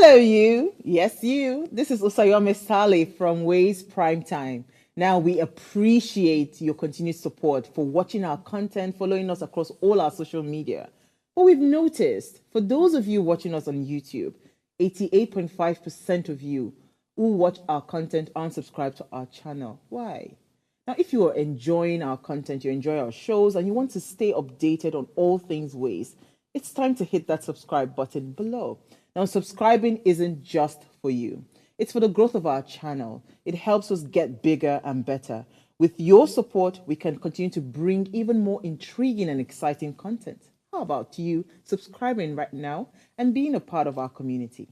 Hello, you. Yes, you. This is Usayome Sale from Ways Prime Time. Now, we appreciate your continued support for watching our content, following us across all our social media. But we've noticed, for those of you watching us on YouTube, 88.5% of you who watch our content aren't subscribed to our channel. Why? Now, if you are enjoying our content, you enjoy our shows, and you want to stay updated on all things Ways, it's time to hit that subscribe button below. Now, subscribing isn't just for you. It's for the growth of our channel. It helps us get bigger and better. With your support, we can continue to bring even more intriguing and exciting content. How about you subscribing right now and being a part of our community?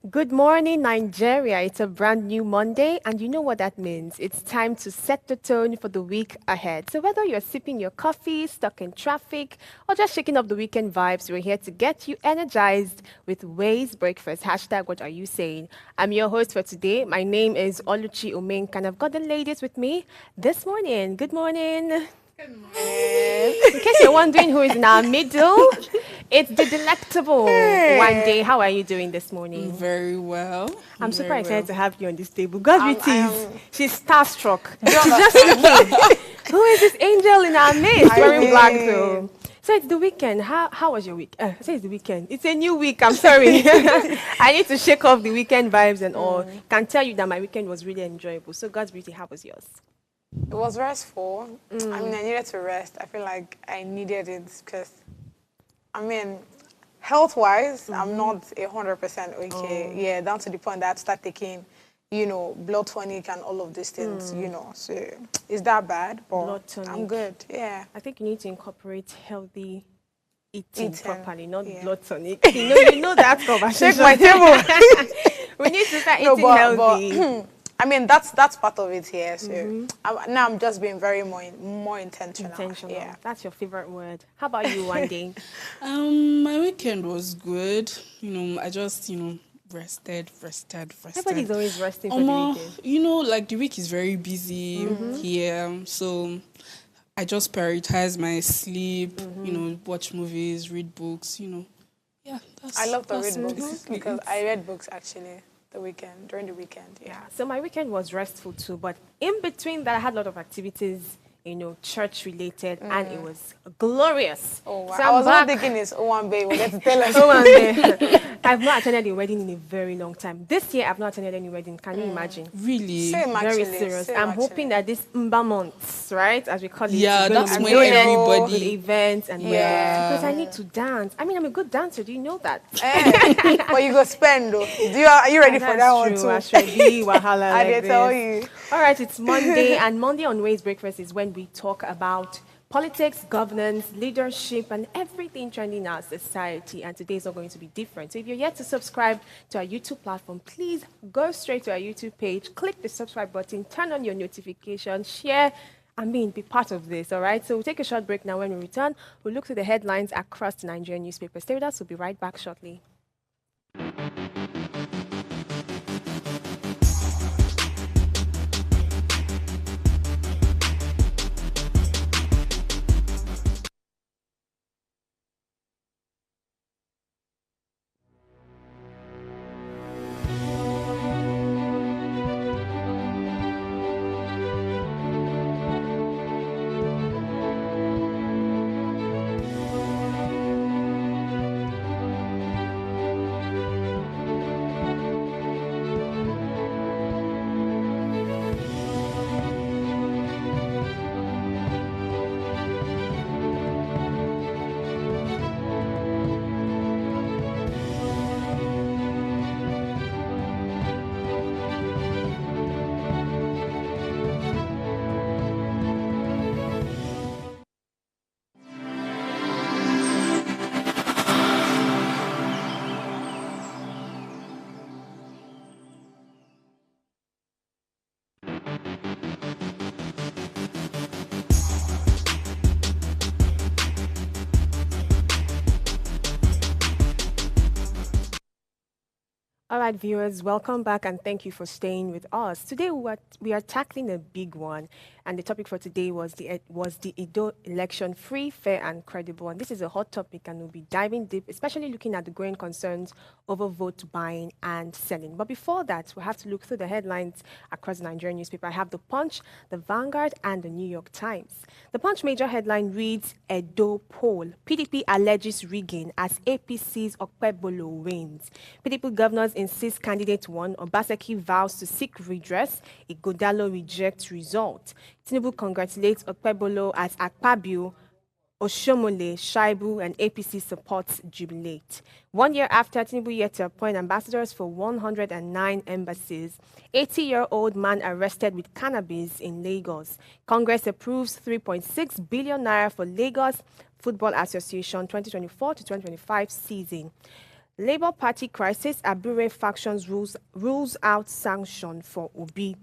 Good morning, Nigeria. It's a brand new Monday, and you know what that means. It's time to set the tone for the week ahead. So, whether you're sipping your coffee, stuck in traffic, or just shaking up the weekend vibes, we're here to get you energized with Ways Breakfast. Hashtag, what are you saying? I'm your host for today. My name is Oluchi Omenk, and I've got the ladies with me this morning. Good morning. In case you're wondering who is in our middle, it's the delectable one day. How are you doing this morning? Very well. I'm super Very excited well. to have you on this table. God I it is. am- She's starstruck. She's just looking. Who is this angel in our midst wearing black though? So it's the weekend. How was your week? Say it's the weekend. It's a new week. I'm sorry. I need to shake off the weekend vibes and all. Can tell you that my weekend was really enjoyable. So God's beauty, how was yours? It was restful. I mean, I needed to rest. I feel like I needed it because, health-wise, I'm not 100% okay. Yeah, down to the point that I had to start taking, blood tonic and all of these things, So is that bad? But Blood tonic. I'm good. Yeah. I think you need to incorporate healthy eating properly, not yeah. blood tonic. You know that conversation. Shake my table. We need to start No, eating healthy. I mean, that's part of it here. So now I'm just being very more intentional. Yeah. That's your favorite word. How about you, one day? My weekend was good. I just, rested. Everybody's always resting for the weekend. Like the week is very busy here. So I just prioritize my sleep, watch movies, read books, Yeah, I love to read books basically because it. I read books actually during the weekend. Yeah. So my weekend was restful too, but in between that, I had a lot of activities, church related, and it was glorious. Oh, wow. So I was back. not thinking it's Owambe. We'll get to tell us. I've not attended a wedding in a very long time. This year, I've not attended any wedding. Can you imagine? Really? Same, Very actually. serious. Same, I'm actually. hoping that this Mba months, right, as we call it, Yeah, is gonna that's be when brilliant everybody- with events and Yeah. weddings, because I need to dance. I mean, I'm a good dancer. Do you know that? But you go spend though. Are you ready for that one That's too? true. Ashwebi, wahala I like did tell this. you. All right, it's Monday, and Monday on Ways Breakfast is when we talk about politics, governance, leadership, and everything trending in our society. And today is not going to be different. So if you're yet to subscribe to our YouTube platform, please go straight to our YouTube page, click the subscribe button, turn on your notifications, share. Be part of this, all right? So we'll take a short break now. When we return, we'll look through the headlines across the Nigerian newspapers. Stay with us. We'll be right back shortly. All right, viewers, welcome back and thank you for staying with us. Today, we are tackling a big one, and the topic for today was the Edo election, free, fair, and credible. And this is a hot topic, and we'll be diving deep, especially looking at the growing concerns over vote buying and selling. But before that, we have to look through the headlines across the Nigerian newspaper. I have the Punch, the Vanguard, and the New York Times. The Punch major headline reads, Edo poll. PDP alleges rigging as APC's Okpebolo wins. PDP governors insist candidate won. Obaseki vows to seek redress. Ighodalo rejects result. Tinubu congratulates Okpebolo as Akpabio, Oshomole, Shaibu, and APC supports jubilate. 1 year after Tinubu yet to appoint ambassadors for 109 embassies, 80-year-old man arrested with cannabis in Lagos. Congress approves 3.6 billion naira for Lagos Football Association 2024 to 2025 season. Labour Party crisis, Abure factions rules out sanction for Obi.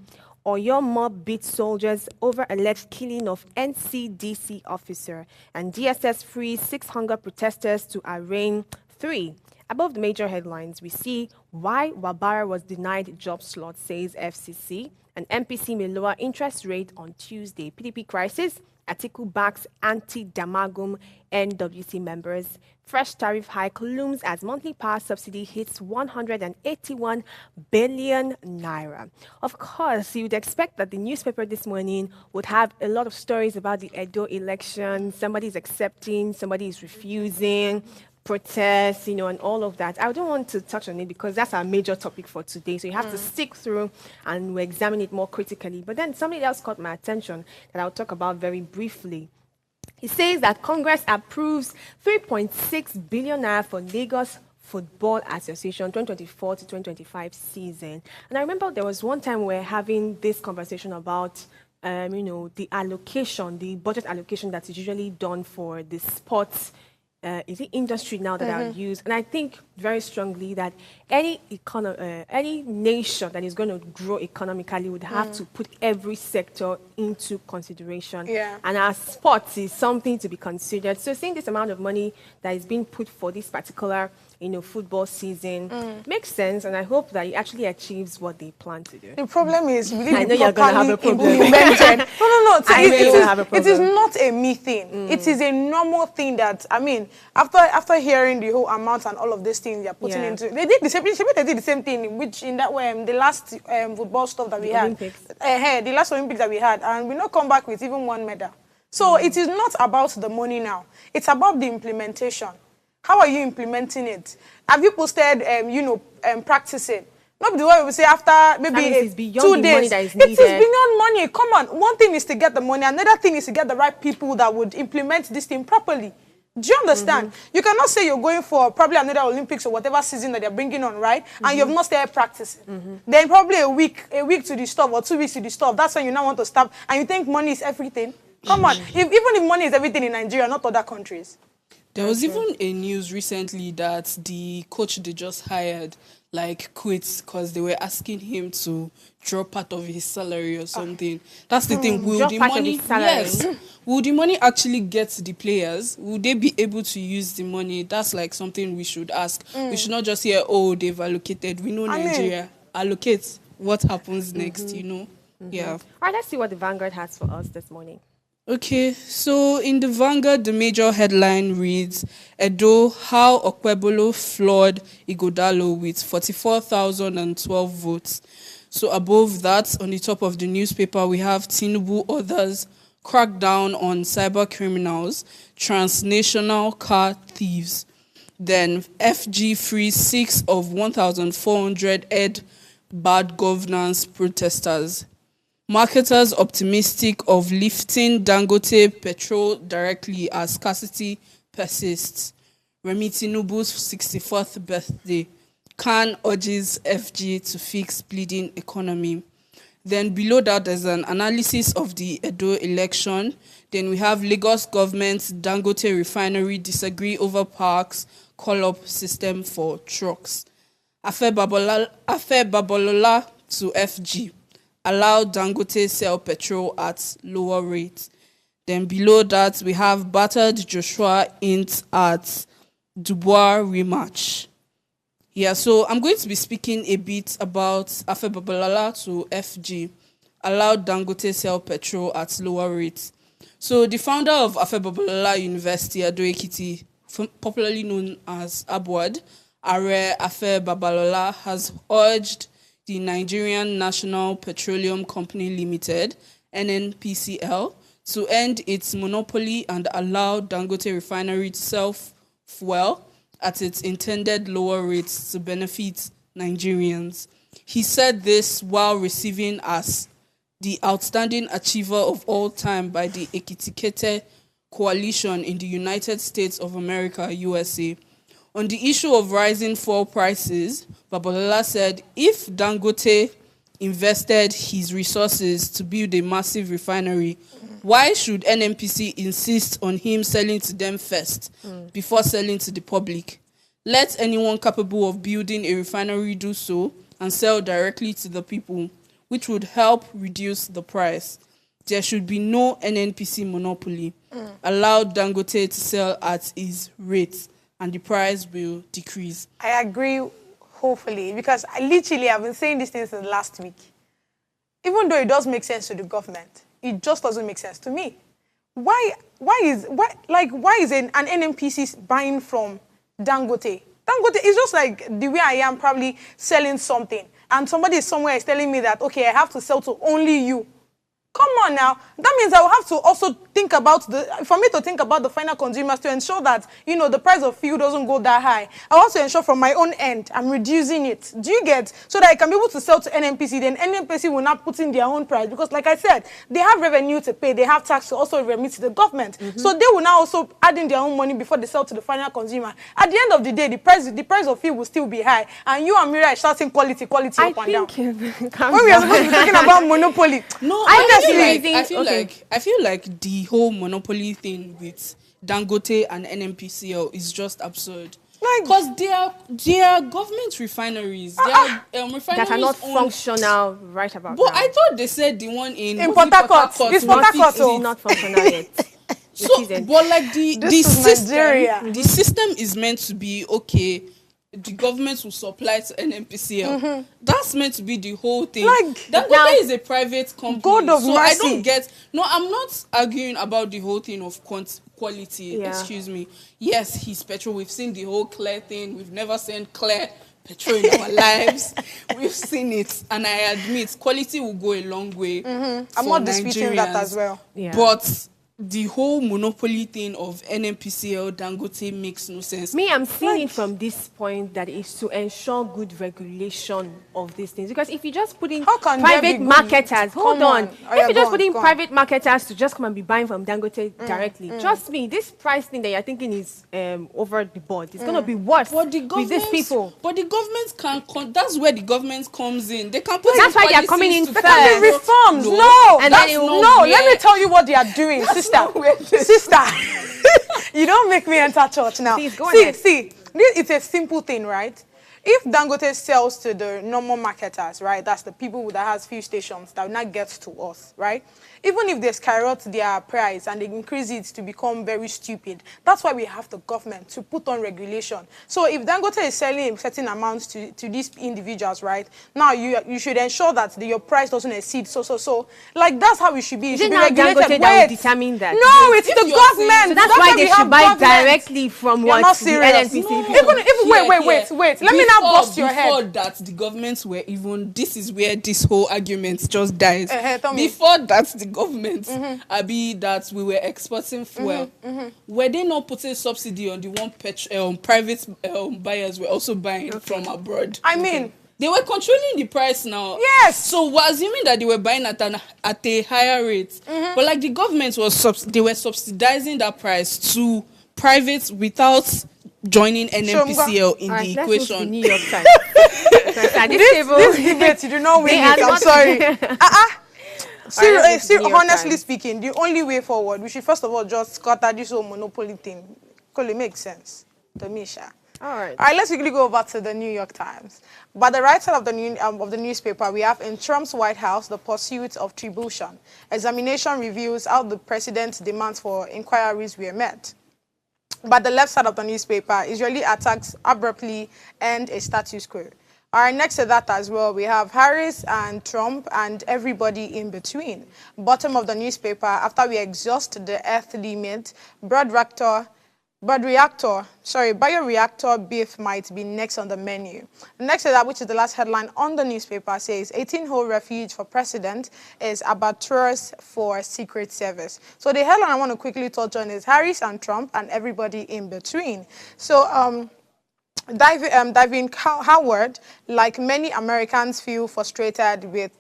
Oyo mob beats soldiers over alleged killing of NCDC officer. And DSS frees 600 protesters to arraign 3. Above the major headlines, we see why Wabara was denied job slot, says FCC. And MPC may lower interest rate on Tuesday. PDP crisis, Atiku backs anti-Damagum NWC members. Fresh tariff hike looms as monthly power subsidy hits 181 billion naira. Of course, you would expect that the newspaper this morning would have a lot of stories about the Edo election. Somebody is accepting, somebody is refusing, protests, and all of that. I don't want to touch on it because that's our major topic for today. So you have to stick through and we'll examine it more critically. But then something else caught my attention that I'll talk about very briefly. He says that Congress approves 3.6 billion naira for Lagos Football Association 2024 to 2025 season. And I remember there was one time we were having this conversation about the allocation, the budget allocation that is usually done for the sports is it industry now that are used. And I think very strongly that any nation that is going to grow economically would have to put every sector into consideration. Yeah. And our sports is something to be considered. So seeing this amount of money that is being put for this particular football season makes sense, and I hope that it actually achieves what they plan to do. The problem is, I know you're going to have a problem. Implemented. No. I know you're going to have a problem. It is not a me thing. It is a normal thing that, after hearing the whole amount and all of these things they're putting into, they did the same thing, which in that way, the last football stuff that we had, Olympics. The last Olympics that we had, and we not come back with even one medal. So it is not about the money now. It's about the implementation. How are you implementing it? Have you posted, practicing? Not the way we say after maybe 2 days. It is beyond money. Come on. One thing is to get the money. Another thing is to get the right people that would implement this thing properly. Do you understand? You cannot say you're going for probably another Olympics or whatever season that they're bringing on, right? And you have not started practicing. Then probably a week to the stuff or 2 weeks to the stuff. That's when you now want to stop. And you think money is everything. Come on. Even if money is everything in Nigeria, not other countries. There was even a news recently that the coach they just hired quit because they were asking him to draw part of his salary or something. That's the thing. Will the money? Yes. Will the money actually get to the players? Will they be able to use the money? That's something we should ask. We should not just hear, oh, they've allocated. We know Nigeria allocate. What happens next? Yeah. All right. Let's see what the Vanguard has for us this morning. Okay, so in the Vanguard, the major headline reads, Edo, how Okpebolo floored Ighodalo with 44,012 votes. So above that, on the top of the newspaper, we have Tinubu others crack down on cyber criminals, transnational car thieves. Then FG frees 6 of 1,400 bad governance protesters. Marketers optimistic of lifting Dangote petrol directly as scarcity persists. Remi Tinubu's 64th birthday. Khan urges FG to fix bleeding economy. Then below that, there's an analysis of the Edo election. Then we have Lagos government's Dangote refinery disagree over parks call-up system for trucks. Afe Babalola to FG. Allow Dangote sell petrol at lower rates. Then below that, we have battered Joshua int at Dubois rematch. Yeah, so I'm going to be speaking a bit about Afe Babalala to FG, allowed Dangote sell petrol at lower rates. So the founder of Afe Babalala University, Ado Ekiti, popularly known as ABWAD, Are Afe Babalola, has urged the Nigerian National Petroleum Company Limited, NNPCL, to end its monopoly and allow Dangote Refinery to sell fuel at its intended lower rates to benefit Nigerians. He said this while receiving as the outstanding achiever of all time by the Ekitikete Coalition in the United States of America, USA. On the issue of rising fuel prices, Babalola said if Dangote invested his resources to build a massive refinery, why should NNPC insist on him selling to them first before selling to the public? Let anyone capable of building a refinery do so and sell directly to the people, which would help reduce the price. There should be no NNPC monopoly. Allow Dangote to sell at his rate and the price will decrease. I agree, hopefully, because I literally have been saying these things since last week. Even though it does make sense to the government, it just doesn't make sense to me. Why is an NNPC buying from Dangote? Dangote is just like the way I am probably selling something, and somebody somewhere is telling me that, okay, I have to sell to only you. Come on now. That means I will have to also think about for me to think about the final consumers to ensure that, the price of fuel doesn't go that high. I want to ensure from my own end, I'm reducing it. Do you get? So that I can be able to sell to NNPC, then NNPC will not put in their own price. Because like I said, they have revenue to pay. They have tax to also remit to the government. So they will now also add in their own money before they sell to the final consumer. At the end of the day, the price of fuel will still be high. And you and Mira are shouting quality up and down. When we are supposed to be talking about monopoly. No, I feel like the whole monopoly thing with Dangote and NNPCL is just absurd. Because they are government refineries. They are refineries that are not functional right about but now. I thought they said the one in Port Harcourt. It's Port Harcourt. It's not functional yet. So, but like the system is meant to be okay. The government will supply to NNPCL. That's meant to be the whole thing. Dangote is a private company. God of mercy. I don't get. No, I'm not arguing about the whole thing of quality. Yeah. Excuse me. Yes, he's petrol. We've seen the whole Clear thing. We've never seen Clear petrol in our lives. We've seen it, and I admit quality will go a long way. I'm not disputing that as well. Yeah. But the whole monopoly thing of NNPCL Dangote makes no sense. Me, I'm seeing it from this point that is to ensure good regulation of these things. Because if you just put in private marketers, if you just put in private marketers to just come and be buying from Dangote directly, trust me, this price thing that you're thinking is over the board. It's going to be worse with these people. But the government that's where the government comes in. They can put That's why they're coming in first. There can be reforms. Let me tell you what they are doing. Sister, you don't make me enter church now. Please, go ahead. See, it's a simple thing, right? If Dangote sells to the normal marketers, right, that's the people that has few stations that will not get to us, right? Even if they skyrocket their price and they increase it to become very stupid, that's why we have the government to put on regulation. So if Dangote is selling a certain amount to these individuals, right, now you should ensure that your price doesn't exceed so. Like, that's how it should be. It should be regulated. Dangote that will determine that? No, it's the government. So that's why they should buy directly from You're not serious. Wait. Let me now bust your head. Before that, the governments were even, this is where this whole argument just dies. Before that, the government, that we were exporting fuel, were they not putting subsidy on the one private buyers were also buying from abroad? I mean, they were controlling the price now. Yes. So we're assuming that they were buying at a higher rate. But like the government they were subsidizing that price to privates without joining NNPCL in the equation. Let's move to New York Times. This debate, you do not win it. I'm sorry. Honestly speaking, the only way forward, we should first of all just scatter this whole monopoly thing. Because it makes sense to me, Sha. All right, let's quickly go over to the New York Times. By the right side of the newspaper, we have in Trump's White House, the pursuit of tribulation. Examination reveals how the president's demands for inquiries were met. but the left side of the newspaper, Israeli attacks abruptly end a status quo. All right, next to that as well, we have Harris and Trump and everybody in between. Bottom of the newspaper, after we exhaust the earth limit, bioreactor beef might be next on the menu. Next to that, which is the last headline on the newspaper, says 18-hole refuge for president is albatross for Secret Service. So the headline I want to quickly touch on is Harris and Trump and everybody in between. So Divine Howard, like many Americans, feel frustrated with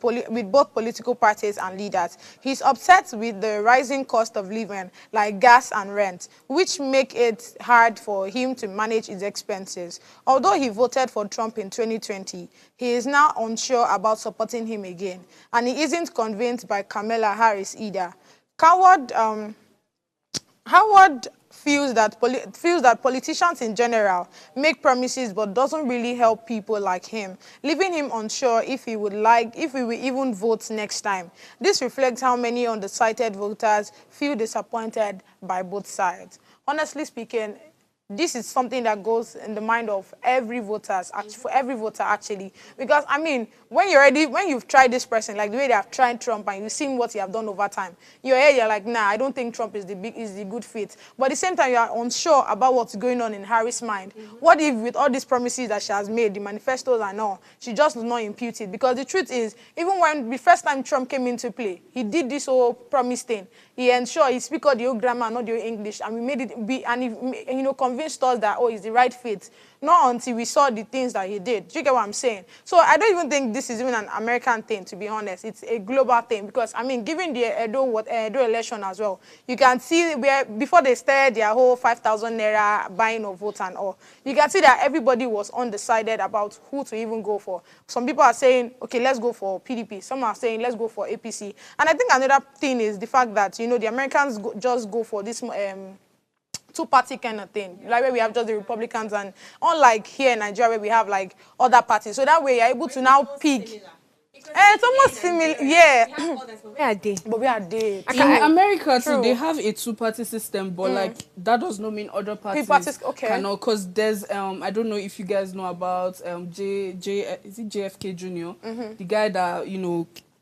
both political parties and leaders. He's upset with the rising cost of living, like gas and rent, which make it hard for him to manage his expenses. Although he voted for Trump in 2020, he is now unsure about supporting him again, and he isn't convinced by Kamala Harris either. Howard feels that politicians in general make promises but doesn't really help people like him, leaving him unsure if he will even vote next time. This reflects how many undecided voters feel disappointed by both sides. Honestly speaking, this is something that goes in the mind of every voter, actually. Because, I mean, when you've tried this person, like the way they have tried Trump and you've seen what he have done over time, you're like, nah, I don't think Trump is the good fit. But at the same time, you are unsure about what's going on in Harris' mind. What if with all these promises that she has made, the manifestos and all, she just does not impute it? Because the truth is, even when the first time Trump came into play, he did this whole promise thing. He ensured he speak all the old grammar, not the old English, and we made it be, and he, convinced us that, oh, he's the right fit. Not until we saw the things that he did. Do you get what I'm saying? So I don't even think this is even an American thing, to be honest. It's a global thing because, I mean, given the Edo election as well, you can see where, before they started their whole 5,000 naira buying of votes and all, you can see that everybody was undecided about who to even go for. Some people are saying, okay, let's go for PDP. Some are saying, let's go for APC. And I think another thing is the fact that, the Americans just go for this two-party kind of thing, like where we have just the Republicans, and unlike here in Nigeria where we have like other parties. So that way you're able to now pick. It's almost similar, yeah. Where are they? But we are there. In America too, they have a two-party system, but like that does not mean other parties cannot. Because there's I don't know if you guys know about is it JFK Jr. The guy that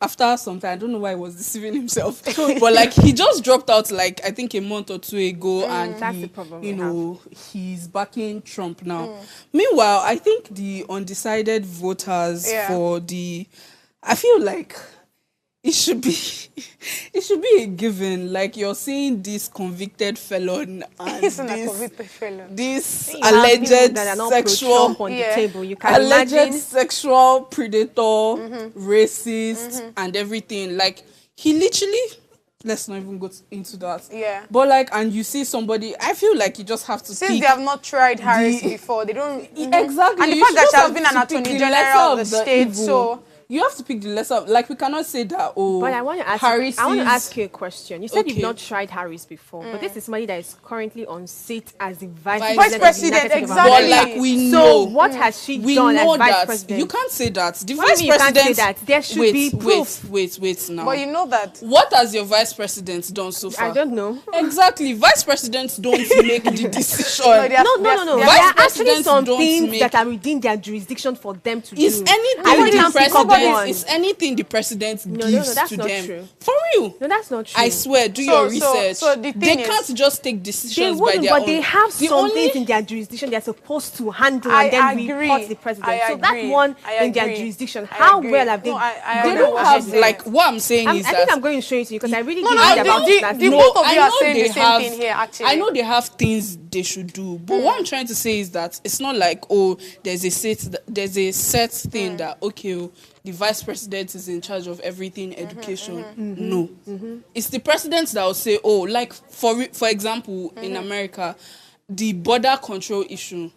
after some time, I don't know why he was deceiving himself, but like he just dropped out like I think a month or two ago, and that's the problem he's backing Trump now. Meanwhile, I think the undecided voters I feel like it should be a given. Like you're seeing this convicted felon and this alleged sexual predator, racist, and everything. Like he literally, let's not even go into that. Yeah. But like, and you see somebody, I feel like you just have to since they have not tried Harris before, they don't exactly. And the fact that she has been an attorney general of the state, so. You have to pick the lesser. Like we cannot say that. Oh, but I want to ask you a question. You said you've not tried Harris before, but this is somebody that is currently on seat as the vice president. Exactly. But like we know, so what has she done as vice president? You can't say that. The vice president. You can't say that. There should be proof. Wait now. But you know that. What has your vice president done so far? I don't know. Exactly. Vice presidents don't make the decision. No. There are actually some things that are within their jurisdiction for them to do. Is anything the president gives to them? True. For real? No, that's not true. I swear, do your research. So the thing they can't just take decisions by their own. But they have some things in their jurisdiction they're supposed to handle and then report the president. So that one in their jurisdiction, how well have they? They don't have like what I'm saying is that. I think I'm going to show it to you because I really give about that. The both of you are saying the same thing here. Actually, I know they have things they should do, but what I'm trying to say is that it's not like there's a set thing that the vice president is in charge of everything education. No. It's the president that will say, like for example, in America, the border control issue,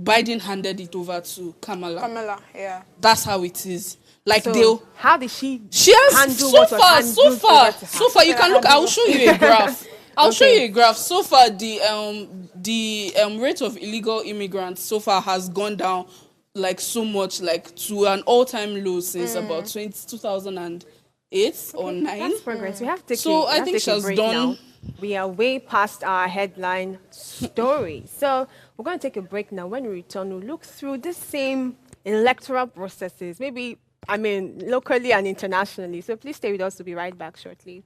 Biden handed it over to Kamala. Yeah. That's how it is. Like so how did she has handle so far you can look. I'll show you a graph. I'll show you a graph. So far the rate of illegal immigrants so far has gone down like so much, like to an all-time low since about 2008 or 9. That's progress. We have to take I think she has done We are way past our headline story. So we're going to take a break now. When we return, we'll look through the same electoral processes, maybe, locally and internationally. So please stay with us. We'll be right back shortly.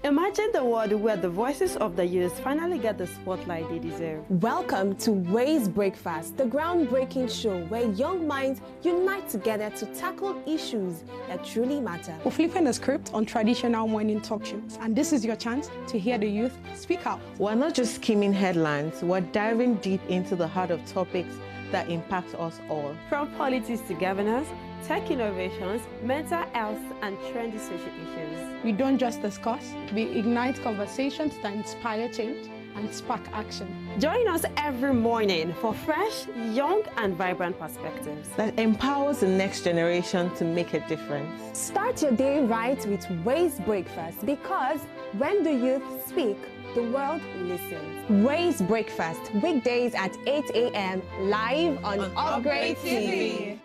Imagine the world where the voices of the youth finally get the spotlight they deserve. Welcome to Ways Breakfast, the groundbreaking show where young minds unite together to tackle issues that truly matter. We're flipping the script on traditional morning talk shows, and this is your chance to hear the youth speak out. We're not just skimming headlines, we're diving deep into the heart of topics that impact us all. From politics to governance, tech innovations, mental health, and trendy social issues. We don't just discuss, we ignite conversations that inspire change and spark action. Join us every morning for fresh, young, and vibrant perspectives that empowers the next generation to make a difference. Start your day right with Ways Breakfast, because when the youth speak, the world listens. Ways Breakfast, weekdays at 8 a.m. live on Upgrade TV.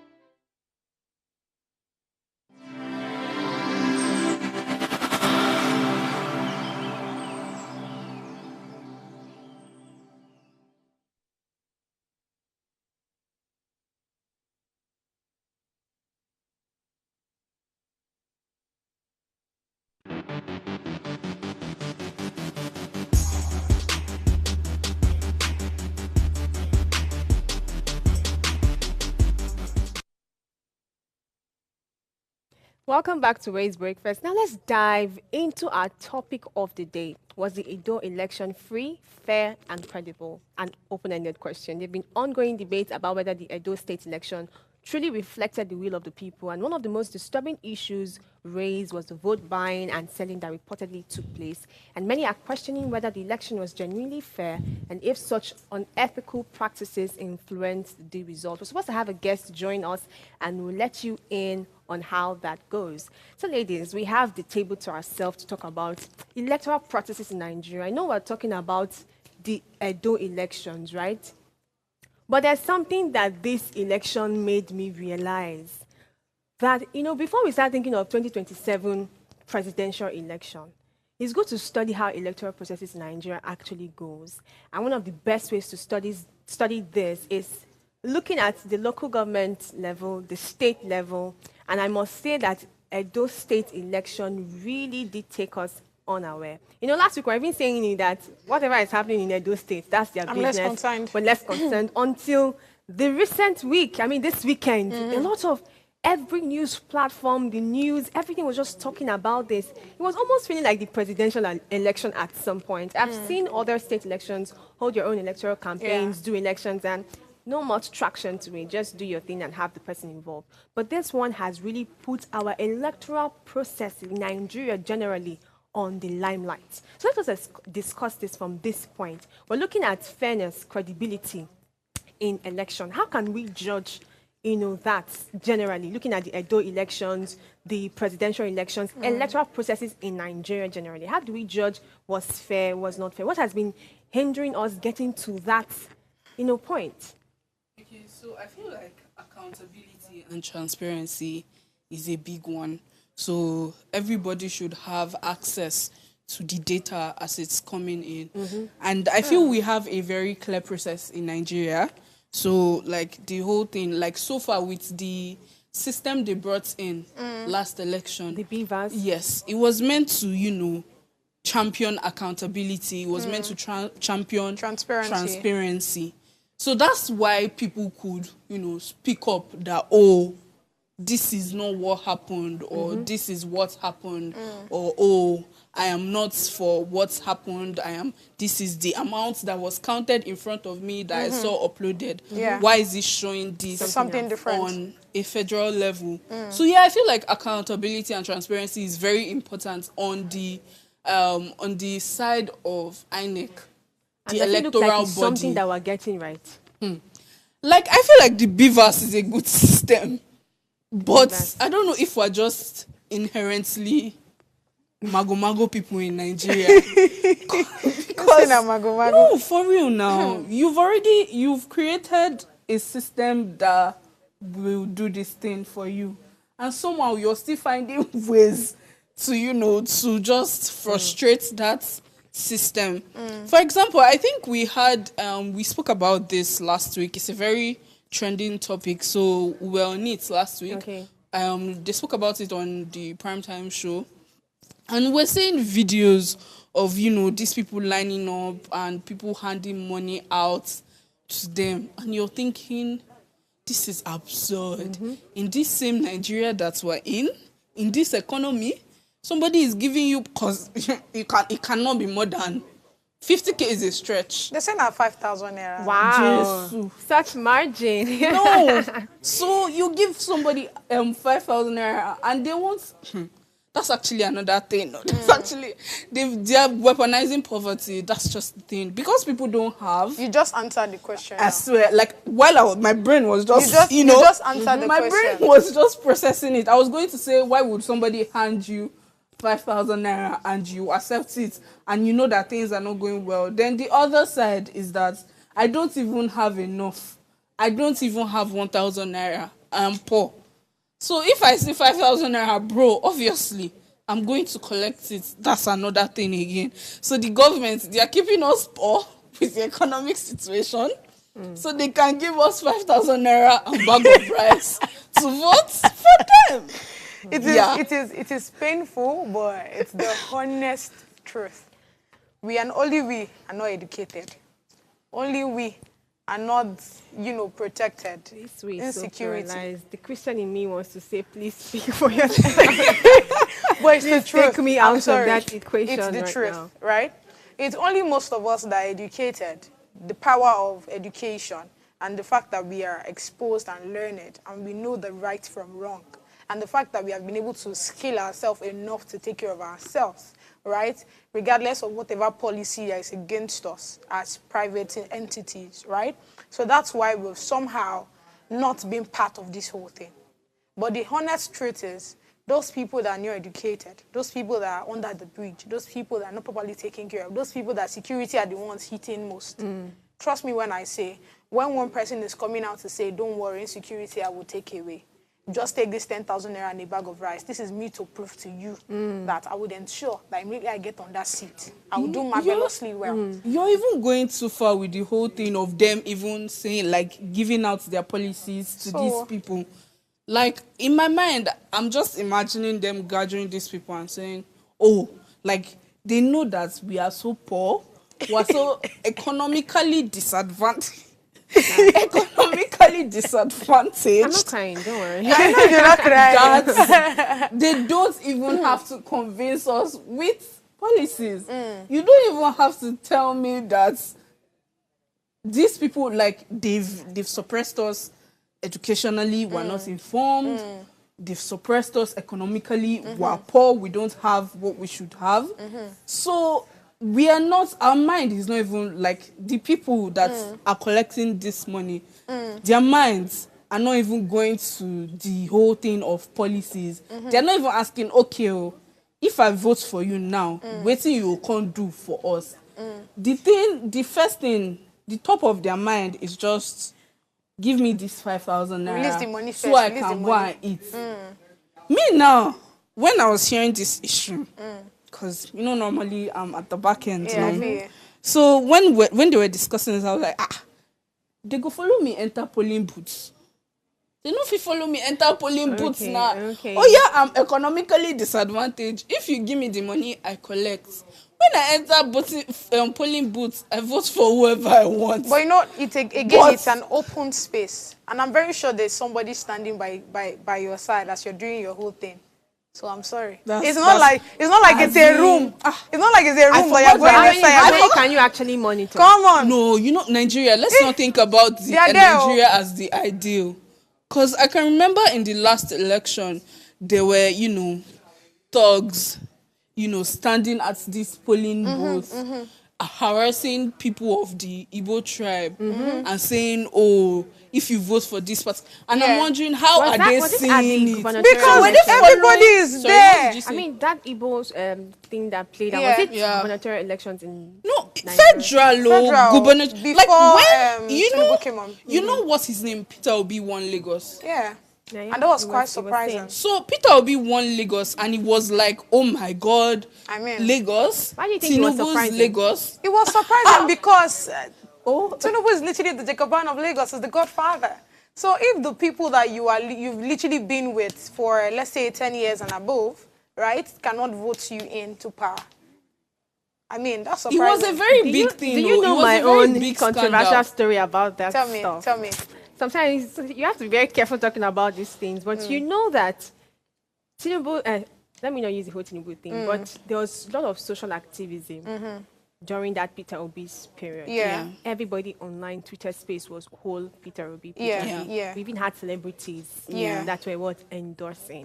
Welcome back to Ways Breakfast. Now let's dive into our topic of the day. Was the Edo election free, fair, and credible? An open-ended question. There have been ongoing debates about whether the Edo state election truly reflected the will of the people, and one of the most disturbing issues raised was the vote buying and selling that reportedly took place. And many are questioning whether the election was genuinely fair and if such unethical practices influenced the result. We're supposed to have a guest join us, and we'll let you in on how that goes. So ladies, we have the table to ourselves to talk about electoral practices in Nigeria. I know we're talking about the Edo elections, right? But there's something that this election made me realize, that, before we start thinking of 2027 presidential election, it's good to study how electoral processes in Nigeria actually goes. And one of the best ways to study this is looking at the local government level, the state level, and I must say that Edo state election really did take us unaware. Last week we were even saying that whatever is happening in Edo state, that's their business. Less concerned. We're less concerned until the recent week. This weekend, a lot of every news platform, the news, everything was just talking about this. It was almost feeling like the presidential election at some point. I've seen other state elections hold your own electoral campaigns, do elections, and no much traction to it. Just do your thing and have the person involved. But this one has really put our electoral process in Nigeria generally on the limelight. So let us discuss this from this point. We're looking at fairness, credibility in election. How can we judge, that generally, looking at the Edo elections, the presidential elections, electoral processes in Nigeria generally? How do we judge what's fair, what's not fair? What has been hindering us getting to that, point? Okay, so I feel like accountability and transparency is a big one. So everybody should have access to the data as it's coming in. And I feel we have a very clear process in Nigeria. So, like, the whole thing, like, so far with the system they brought in last election. The beavers. Yes, it was meant to, champion accountability. It was meant to champion transparency. So that's why people could, speak up that, oh, this is not what happened, or this is what happened, or, oh, I am not for what's happened. This is the amount that was counted in front of me that I saw uploaded. Yeah. Why is it showing this something different on a federal level? So yeah, I feel like accountability and transparency is very important on the side of INEC, the And electoral like body. it's something that we're getting right. Like, I feel like the beavers is a good system, but Beavers. I don't know if we're just inherently mago people in Nigeria. Because No, for real now. You've created a system that will do this thing for you. And somehow you're still finding ways to, to just frustrate that system. For example, I think we spoke about this last week. It's a very trending topic. So we were on it last week. Okay. They spoke about it on the primetime show. And we're seeing videos of, these people lining up and people handing money out to them. And you're thinking, this is absurd. In this same Nigeria that we're in this economy, somebody is giving you, because it cannot be more than 50K is a stretch. they say now 5,000 naira. Wow. Jesus. Such margin. No. So you give somebody 5,000 naira and they want... That's actually another thing. That's actually... They are weaponizing poverty. That's just the thing. Because people don't have... You just answered the question. I swear, like, while my brain was just, you just answered the my question. brain was just processing it. I was going to say, why would somebody hand you 5,000 naira and you accept it and you know that things are not going well? Then the other side is that I don't even have enough. I don't even have 1,000 naira. I'm poor. So if I see 5,000 naira, bro, obviously, I'm going to collect it. That's another thing again. So the government, they are keeping us poor with the economic situation. So they can give us 5,000 naira and bag of rice to vote for them. It is painful, but it's the honest truth. Only we are not educated. Only we are not, protected. This way is Insecurity. so polarized. The Christian in me wants to say, please speak for yourself. But it's the truth. Take me out I'm of sorry. that equation It's the right truth, now. right? It's only most of us that are educated. The power of education and the fact that we are exposed and learned and we know the right from wrong. And the fact that we have been able to skill ourselves enough to take care of ourselves, right? Regardless of whatever policy is against us as private entities, right? So that's why we've somehow not been part of this whole thing. But the honest truth is, those people that are not educated, those people that are under the bridge, those people that are not properly taken care of, those people that security are the ones hitting most. Trust me when I say, when one person is coming out to say, don't worry, insecurity I will take away. Just take this 10,000 naira and a bag of rice. This is me to prove to you that I would ensure that immediately I get on that seat, I will do marvelously well. You're even going too far with the whole thing of them even saying, like, giving out their policies to these people. Like, in my mind, I'm just imagining them gathering these people and saying, oh, like, they know that we are so poor, we're so economically disadvantaged. I'm not crying, don't worry. I know you're not crying. That they don't even have to convince us with policies. You don't even have to tell me that these people, like, they've suppressed us educationally, we're not informed. They've suppressed us economically, we're poor, we don't have what we should have. So we are not, our mind is not even, like, the people that are collecting this money, their minds are not even going to the whole thing of policies. They're not even asking, okay, if I vote for you now, what you can do for us? The first thing, the top of their mind is just, give me this 5,000 naira Release the money so first, I can go and eat. Me now, when I was hearing this issue, because normally I'm at the back end. Yeah, I feel. So when they were discussing this, I was like, they go follow me enter polling booths. They know if you follow me enter polling booths now. Okay. Oh yeah, I'm economically disadvantaged. If you give me the money, I collect. When I enter polling booths, I vote for whoever I want. But it's an open space, and I'm very sure there's somebody standing by your side as you're doing your whole thing. So I'm sorry. It's not like it's a room. It's not like it's a room that you're going inside. How many can you actually monitor? Come on. No, Nigeria. Let's not think about Nigeria as the ideal. Because I can remember in the last election, there were, thugs, standing at this polling booth, harassing people of the Igbo tribe and saying, oh, if you vote for this person. And I'm wondering, how are they seeing it? Because everybody is there. I mean, that Igbo thing that played out, was it gubernatorial elections in federal gubernatorial? Before, like when, Tinubu came on. You know what's his name? Peter Obi won Lagos. Yeah. And that was quite surprising. So Peter Obi won Lagos, and it was like, oh my God, I mean, Lagos. Why do you think it was surprising? Lagos. It was surprising because Tinubu is literally the Jacoban of Lagos, is the godfather. So if the people that you've literally been with for, let's say, 10 years and above, right, cannot vote you into power, I mean, that's surprising. It was a very big thing. Do you know my own controversial story about that stuff? Tell me. Sometimes you have to be very careful talking about these things, but you know that Tinubu, let me not use the whole Tinubu thing, but there was a lot of social activism during that Peter Obi's period. Yeah. Everybody online Twitter space was whole Peter Obi. Yeah. We even had celebrities that were endorsing.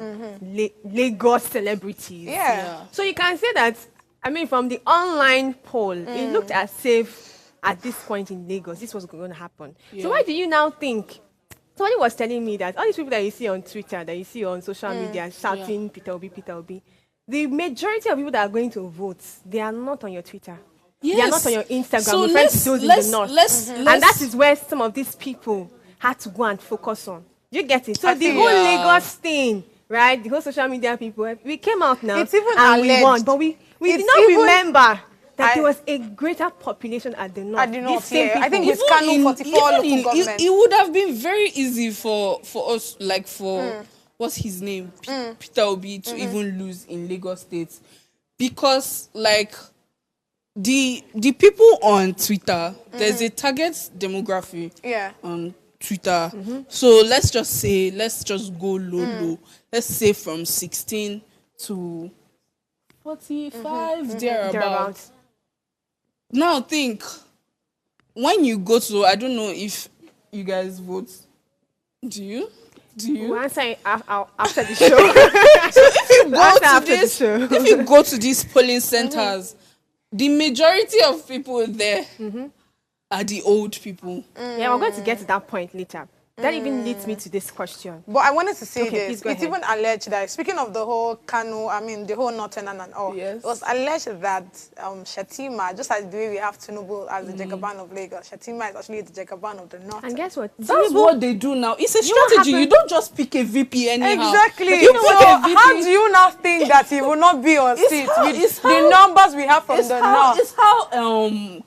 Lagos celebrities. Yeah. So you can say that, I mean, from the online poll, it looked as if at this point in Lagos, this was going to happen. So why do you now think? Somebody was telling me that all these people that you see on Twitter, that you see on social media shouting Peter Obi, the majority of people that are going to vote, they are not on your Twitter. Yes. They are not on your Instagram. So those in the north. And that is where some of these people had to go and focus on. You get it? So the whole Lagos thing, right? The whole social media people, we came out now it's even and alleged. We won. But we did not remember that there was a greater population at the north. At the north, I think it's Kano 44 local government. It would have been very easy for us, like for, what's his name? Peter Obi to even lose in Lagos State. Because, like, the people on Twitter, there's a target demography on Twitter. So let's just go low. Let's say from 16 to 45, thereabouts. Now think, when you go to, I don't know if you guys vote. Do you? We'll answer after the show. So if you go to these polling centers, the majority of people there are the old people. Yeah, we're going to get to that point later. That even leads me to this question. But I wanted to say this. It's even alleged that, speaking of the whole Kano, I mean, the whole Northern and all, it was alleged that Shatima, just as the way we have Tinubu as the Jacoban of Lagos, Shatima is actually the Jacoban of the North. And guess what? That's what they do now. It's a strategy. You don't just pick a VP anyhow. Exactly. How do you now think that he will not be on seat with the numbers we have from the North? It's how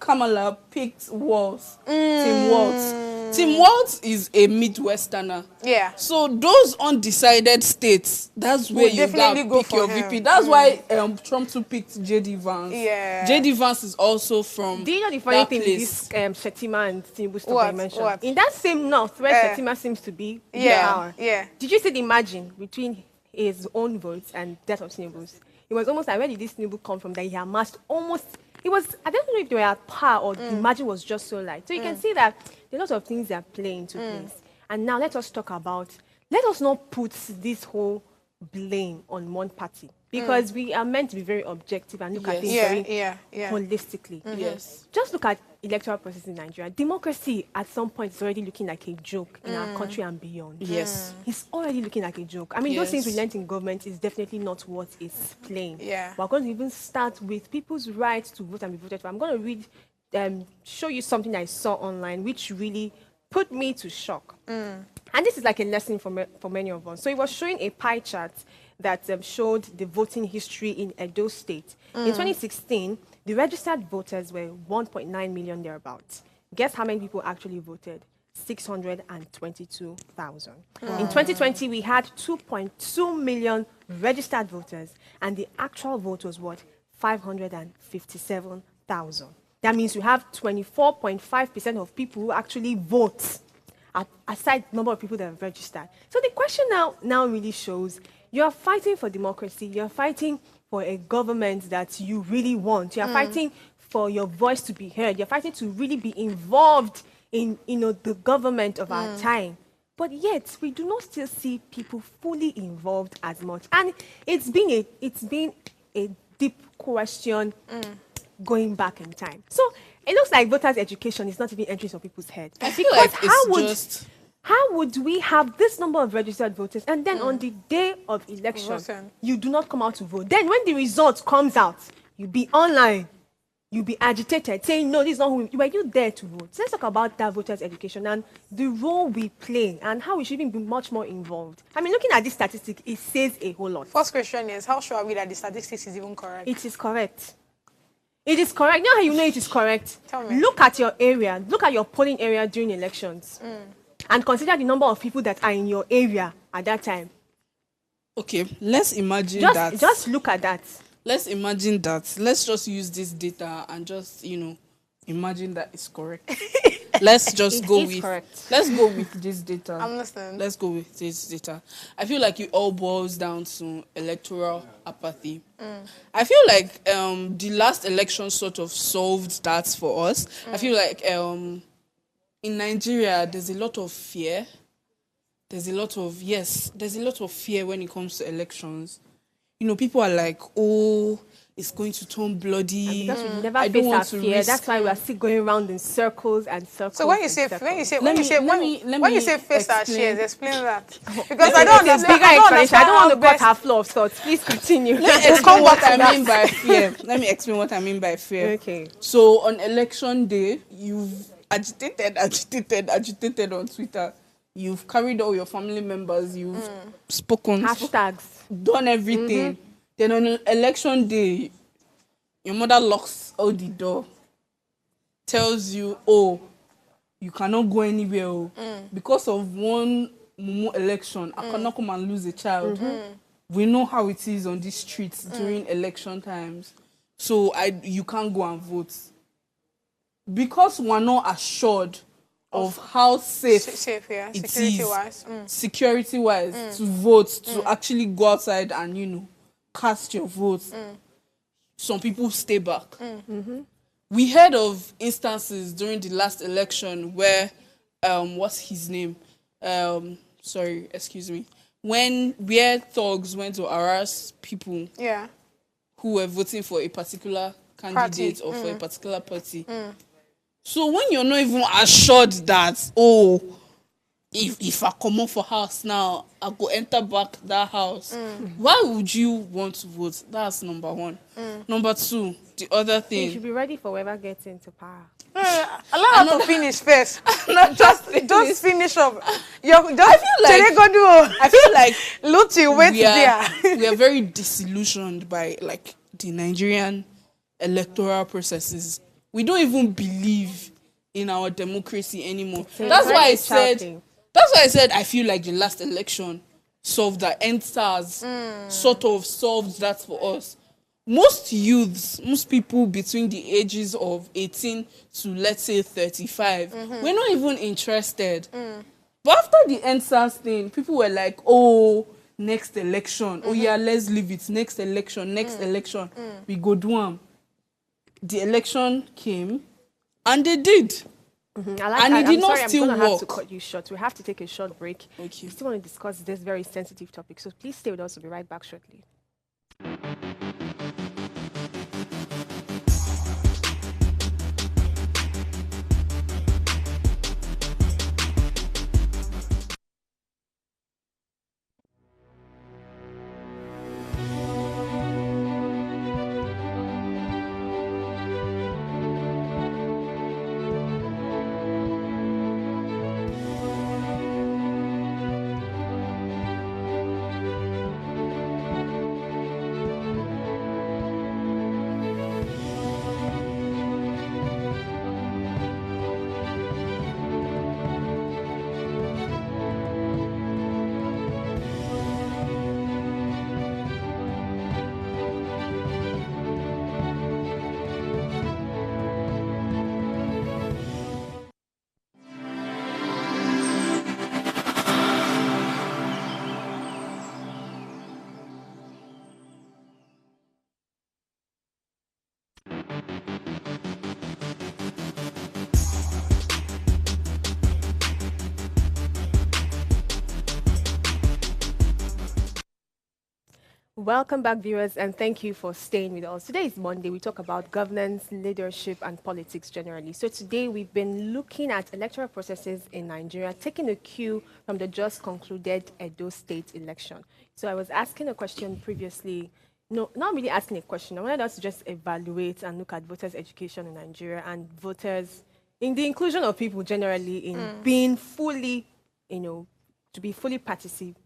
Kamala picked Walz, Tim Walz. Tim Walz is a Midwesterner. Yeah. So those undecided states, that's where you go pick your VP. That's why Trump too picked J.D. Vance. Yeah. J.D. Vance is also from Do you know the funny thing with this Shetima and Tinubu stuff I mentioned? What? In that same north where Shetima seems to be in power, did you see the margin between his own votes and that of Tinubu's? It was almost like, where did this Tinubu come from that he amassed almost... It was, I don't know if they were at par or the margin was just so light. So you can see that there are lots of things that play into place. And now let us talk about, let us not put this whole blame on one party. Because we are meant to be very objective and look at things very holistically. Yes. Just look at electoral process in Nigeria. Democracy at some point is already looking like a joke in our country and beyond. Yes. It's already looking like a joke. I mean, those things we learned in government is definitely not what is playing. Yeah. We're going to even start with people's right to vote and be voted for. I'm going to read, show you something I saw online, which really put me to shock. And this is like a lesson for many of us. So it was showing a pie chart that showed the voting history in Edo State. In 2016, the registered voters were 1.9 million thereabouts. Guess how many people actually voted? 622,000. In 2020, we had 2.2 million registered voters, and the actual vote was what? 557,000. That means you have 24.5% of people who actually vote, aside the number of people that have registered. So the question now really shows, you're fighting for democracy, you're fighting for a government that you really want, you're fighting for your voice to be heard, you're fighting to really be involved in the government of our time. But yet, we do not still see people fully involved as much. And it's been a deep question going back in time. So it looks like voters' education is not even entering some people's head. I feel like How would we have this number of registered voters, and then on the day of election, you do not come out to vote? Then when the result comes out, you be online, you be agitated, saying, no, this is not who were you there to vote? So let's talk about that voters' education and the role we play and how we should even be much more involved. I mean, looking at this statistic, it says a whole lot. First question is, how sure are we that the statistics is even correct? It is correct. It is correct. You know how you know it is correct? Tell me. Look at your area. Look at your polling area during elections. And consider the number of people that are in your area at that time. Okay, let's imagine that. Just look at that. Let's imagine that. Let's just use this data and just, imagine that it's correct. Let's just go with. Correct. Let's go with this data. I'm listening. Let's go with this data. I feel like it all boils down to electoral apathy. I feel like the last election sort of solved that for us. I feel like in Nigeria, there's a lot of fear. There's a lot of fear when it comes to elections. People are like, oh, it's going to turn bloody. And because we never face our fear, that's why we are still going around in circles and circles. So when you say face our shares, explain that. Because I don't understand. I don't want to cut her flow of thoughts. Please continue. Let me explain what I mean by fear. Let me explain what I mean by fear. Okay. So on election day, you've agitated on Twitter. You've carried all your family members. You've spoken. Hashtags. Done everything. Then on election day, your mother locks all the door. Tells you, oh, you cannot go anywhere. Because of one election, I cannot come and lose a child. We know how it is on these streets during election times. So you can't go and vote. Because we're not assured of how safe it is, security-wise, to vote, to actually go outside and, cast your votes. Some people stay back. We heard of instances during the last election where, what's his name? Sorry, excuse me. Where thugs went to harass people who were voting for a particular candidate or for a particular party. So when you're not even assured that, oh, if I come up for house now, I go enter back that house, why would you want to vote? That's number one. Number two, the other thing. You should be ready for whoever gets into power. Allow her to finish first. Not just finish up. I feel like Luti, wait there. We are very disillusioned by the Nigerian electoral processes. We don't even believe in our democracy anymore. That's why I said I feel like the last election solved that. NSAS sort of solved that for us. Most youths, most people between the ages of 18 to, let's say, 35, we're not even interested. But after the NSAS thing, people were like, oh, next election. Oh, yeah, let's leave it. Next election. We go do them. The election came, and they did. It did not still work. I'm going to have to cut you short. We have to take a short break. Okay. We still want to discuss this very sensitive topic, so please stay with us. We'll be right back shortly. Welcome back, viewers, and thank you for staying with us. Today is Monday. We talk about governance, leadership, and politics generally. So today we've been looking at electoral processes in Nigeria, taking a cue from the just concluded Edo State election. So I was asking a question previously. No, not really asking a question. I wanted us to just evaluate and look at voters' education in Nigeria and voters in the inclusion of people generally in being fully, to be fully participating,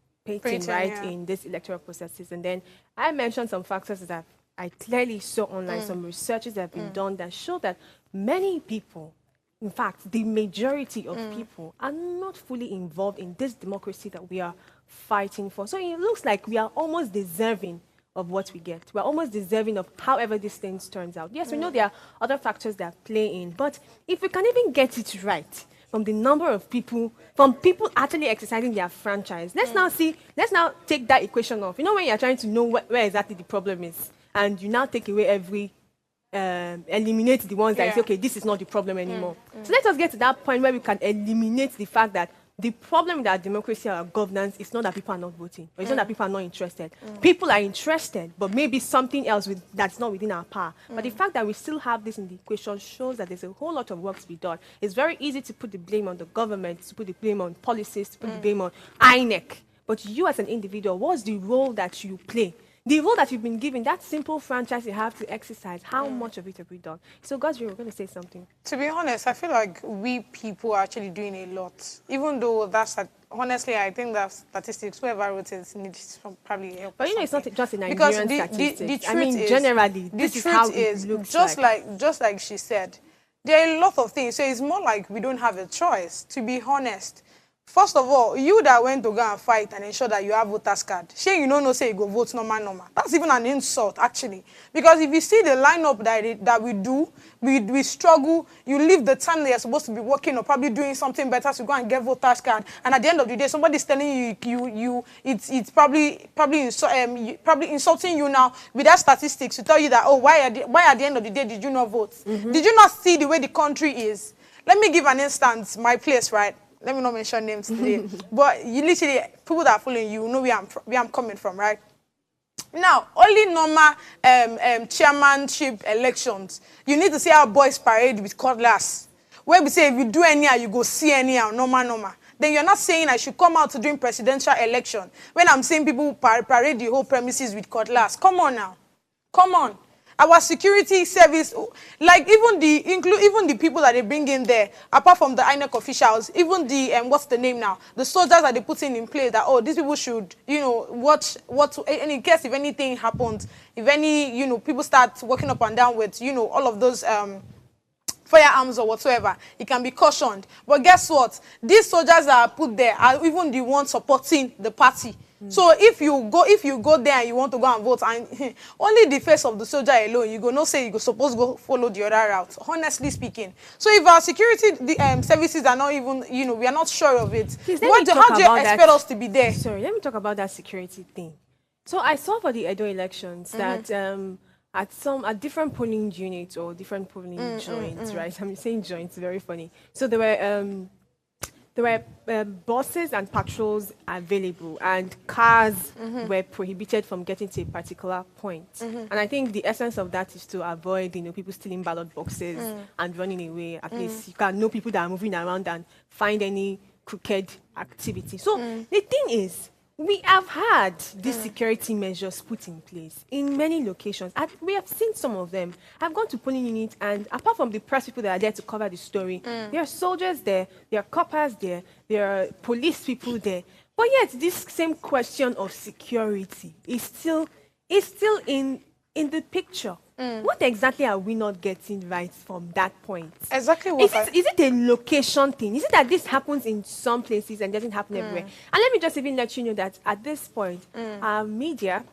right, in this electoral processes. And then I mentioned some factors that I clearly saw online, some researches that have been done that show that many people, in fact, the majority of people are not fully involved in this democracy that we are fighting for. So it looks like we are almost deserving of what we get. We're almost deserving of however this thing turns out. Yes, we know there are other factors that play in, but if we can even get it right, from the number of people, from people actually exercising their franchise, let's now take that equation off. You know, when you're trying to know where exactly the problem is, and you now take away eliminate the ones that say, okay, this is not the problem anymore. So let us get to that point where we can eliminate the fact that the problem with our democracy or our governance is not that people are not voting, or it's not that people are not interested. People are interested, but maybe something else that's not within our power. But the fact that we still have this in the equation shows that there's a whole lot of work to be done. It's very easy to put the blame on the government, to put the blame on policies, to put the blame on INEC. But you as an individual, what's the role that you play? The role that you've been given, that simple franchise you have to exercise, how much of it have we done? So, God's we're going to say something. To be honest, I feel like we people are actually doing a lot. Even though that's, honestly, I think that statistics, whoever wrote it, needs probably help. But you know, it's not just a Nigerian statistics. The truth I mean, is, generally, this is how it looks just like she said, there are a lot of things. So it's more like we don't have a choice, to be honest. First of all, you that went to go and fight and ensure that you have voters card, you don't know, say you go vote normal. That's even an insult, actually. Because if you see the lineup that we do, we struggle, you leave the time that you're supposed to be working or probably doing something better to go and get voters card. And at the end of the day, somebody's telling you it's probably insulting you now with that statistics to tell you that, oh, why at the end of the day did you not vote? Did you not see the way the country is? Let me give an instance, my place, right? Let me not mention names today. But you literally, people that are following you know where I'm coming from, right? Now, only normal chairmanship elections, you need to see our boys parade with cutlass. Where we say if you do anyhow, you go see anyhow, normal. Then you're not saying I should come out to doing presidential election when I'm seeing people parade the whole premises with cutlass. Come on now. Come on. Our security service, like even the people that they bring in there, apart from the INEC officials, even the what's the name now, the soldiers that they put in place that, oh, these people should, watch and in case if anything happens, if any, people start walking up and down with, all of those firearms or whatsoever, it can be cautioned. But guess what? These soldiers that are put there are even the ones supporting the party. So if you go there and you want to go and vote, and only the face of the soldier alone, you go no say you go supposed to go follow the other route. Honestly speaking, so if our security services are not even, we are not sure of it, how do you expect us to be there? Sorry, let me talk about that security thing. So I saw for the Edo elections that at different polling units or different polling joints, right? I'm saying joints, very funny. So there were buses and patrols available, and cars were prohibited from getting to a particular point. And I think the essence of that is to avoid, people stealing ballot boxes and running away. At least you can know people that are moving around and find any crooked activity. So the thing is, we have had these security measures put in place in many locations. We have seen some of them. I've gone to polling units, and apart from the press people that are there to cover the story, there are soldiers there, there are coppers there, there are police people there. But yet, this same question of security is still in the picture. What exactly are we not getting right from that point? Exactly what is it a location thing? Is it that this happens in some places and doesn't happen everywhere? And let me just even let you know that at this point, media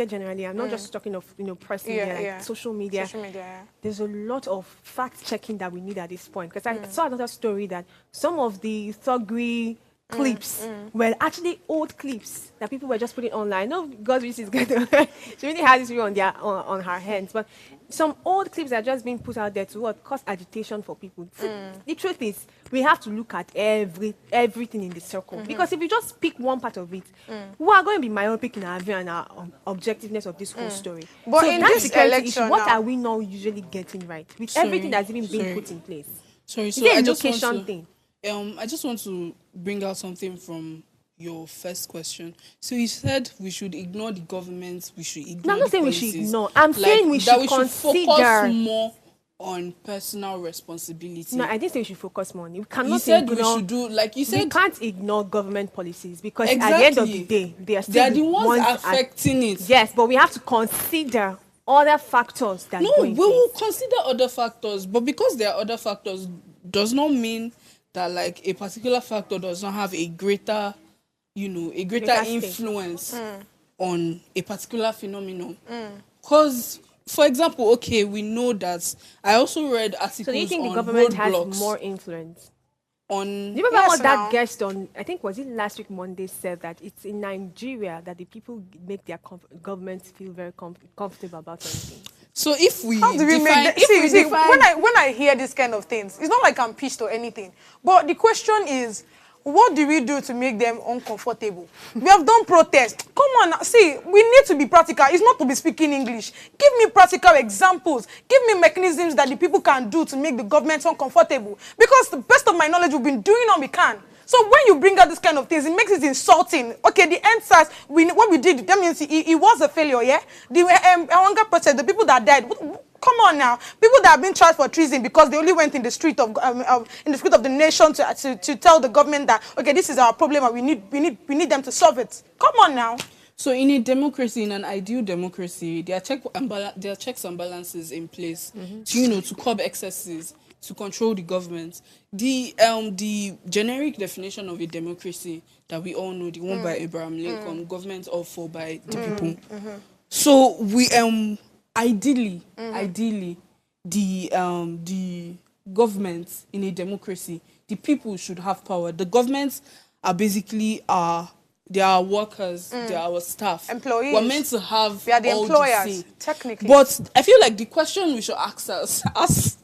generally, I'm not just talking of press media, social media. There's a lot of fact checking that we need at this point. Because I saw another story that some of the thuggery clips were actually old clips that people were just putting online. No, God, this is good. She really has this on their on her hands, but some old clips are just being put out there to what cause agitation for people. The truth is, we have to look at everything in the circle because if you just pick one part of it, we are going to be myopic in our view and our objectiveness of this whole story. But so in that's this the security election issue. What now- are we not usually getting right with everything that's even being put in place? Sorry, Is so it a I just want location to, thing? I just want to bring out something from your first question. So you said we should ignore the government, we should ignore No, I'm not the saying we should policies. ignore. I'm saying we that should we should consider. focus more on personal responsibility. No, I didn't say we should focus more on it. We you cannot said we ignore. should do, like you We said, can't ignore government policies because at the end of the Exactly. day, they are still they are the ones at- affecting it. Yes, but we have to consider other factors that No, go we in will place. consider other factors, but because there are other factors, does not mean that like a particular factor does not have a greater, a greater Greater stake. influence on a particular phenomenon. Because, for example, okay, we know that I also read articles So do you think the on government has roadblocks more influence? on. Do you remember Yes, what that now. guest on, I think was it last week Monday, said that it's in Nigeria that the people make their government feel very comfortable about anything. So if we How do we define, make that? if we See, define, when I hear this kind of things, it's not like I'm pissed or anything. But the question is, what do we do to make them uncomfortable? We have done protests. Come on, now. See, we need to be practical. It's not to be speaking English. Give me practical examples. Give me mechanisms that the people can do to make the government uncomfortable. Because the best of my knowledge, we've been doing all we can. So when you bring out this kind of things, it makes it insulting. Okay, the NSAS, what we did, that means it was a failure, yeah? The Awanga protest, the people that died, come on now. People that have been charged for treason because they only went in the street of the nation to tell the government that, okay, this is our problem and we need them to solve it. Come on now. so in a democracy, in an ideal democracy, there are checks and balances in place to curb excesses, to control the government. The generic definition of a democracy that we all know, the one by Abraham Lincoln, government all for by the people. So we ideally, the government in a democracy, the people should have power. The governments are basically they are workers, they are our staff. Employees. We're meant to have We are the all employers, say. technically. But I feel like the question we should the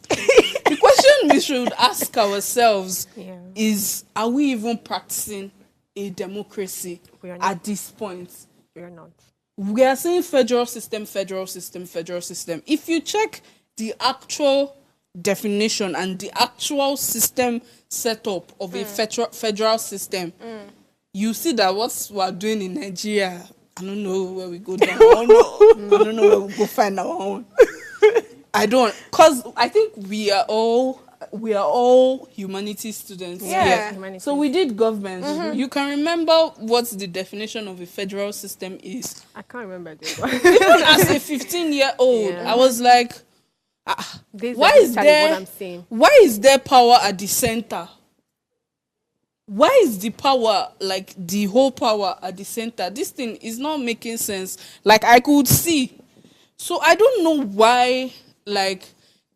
question we should ask ourselves Yeah. is: are we even practicing a democracy We are not. at this point? We're not. We are saying federal system, federal system, federal system. If you check the actual definition and the actual system setup of a federal system, you see that what we are doing in Nigeria, I don't know where we go down. I don't know where we go find our own. I don't, because I think we are all humanities students. Yeah. Humanities. So we did government. You can remember what the definition of a federal system is. I can't remember this. Even as a 15-year-old, Yeah. I was like, This why is exactly there what I'm saying. why is there power at the center? Why is the power, like the whole power at the center? This thing is not making sense. Like I could see. So I don't know why, like,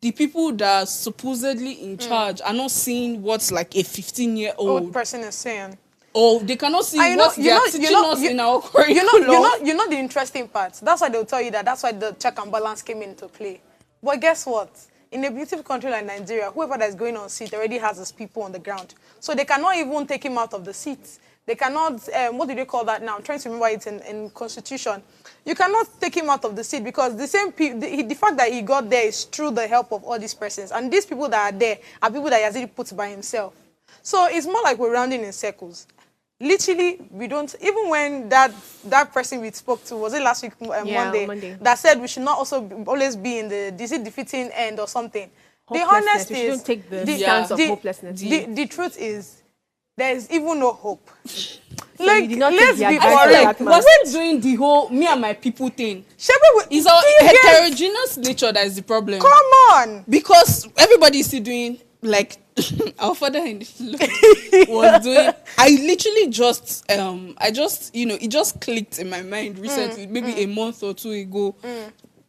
the people that are supposedly in charge are not seeing what's like a 15-year-old. Old person is saying. Or they cannot see And what they are teaching us in our curriculum. you know the interesting part. That's why they'll tell you that. That's why the check and balance came into play. But guess what? In a beautiful country like Nigeria, whoever that is going on seat already has his people on the ground. So they cannot even take him out of the seat. They cannot, what do they call that now? I'm trying to remember it in Constitution. You cannot take him out of the seat because the same the fact that he got there is through the help of all these persons. And these people that are there are people that he has already put by himself. So it's more like we're rounding in circles. Literally, we don't, even when that person we spoke to, was it last week, Monday, that said we should not also always be in the defeating end or something. The honest We is, shouldn't take the stance of hopelessness. the truth is, there is even no hope. you Like, did not let's take be the advice for of real. that man. We're still doing the whole me and my people thing. It's our heterogeneous nature that is the problem. Come on. Because everybody is still doing, like, our father in the Lord was doing. I literally just, it just clicked in my mind recently, maybe a month or two ago,